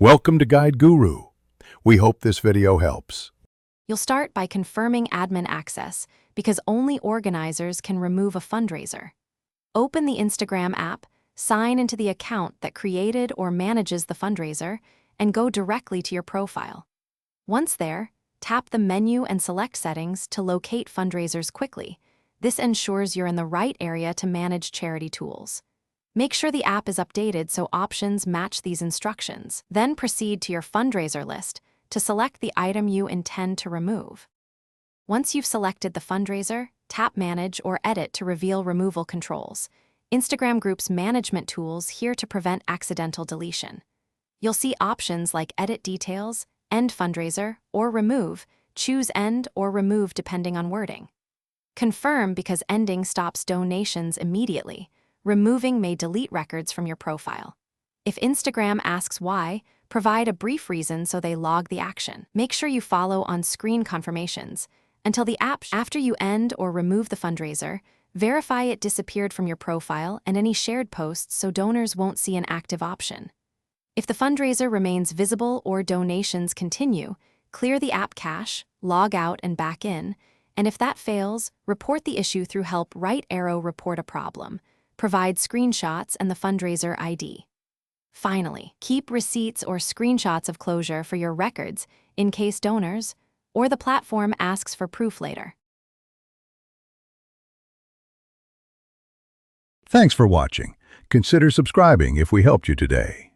Welcome to Guide Guru. We hope this video helps. You'll start by confirming admin access because only organizers can remove a fundraiser. Open the Instagram app, sign into the account that created or manages the fundraiser, and go directly to your profile. Once there, tap the menu and select settings to locate fundraisers quickly. This ensures you're in the right area to manage charity tools. Make sure the app is updated so options match these instructions. Then proceed to your fundraiser list to select the item you intend to remove. Once you've selected the fundraiser, tap Manage or Edit to reveal removal controls. Instagram Group's management tools here to prevent accidental deletion. You'll see options like Edit Details, End Fundraiser, or Remove. Choose End or Remove depending on wording. Confirm because ending stops donations immediately. Removing may delete records from your profile. If Instagram asks why, provide a brief reason so they log the action. Make sure you follow on-screen confirmations. Until the app, after you end or remove the fundraiser, verify it disappeared from your profile and any shared posts so donors won't see an active option. If the fundraiser remains visible or donations continue, clear the app cache, log out and back in, and if that fails, report the issue through Help Right Arrow Report a Problem. Provide screenshots and the fundraiser ID. Finally, keep receipts or screenshots of closure for your records in case donors or the platform asks for proof later. Thanks for watching. Consider subscribing if we helped you today.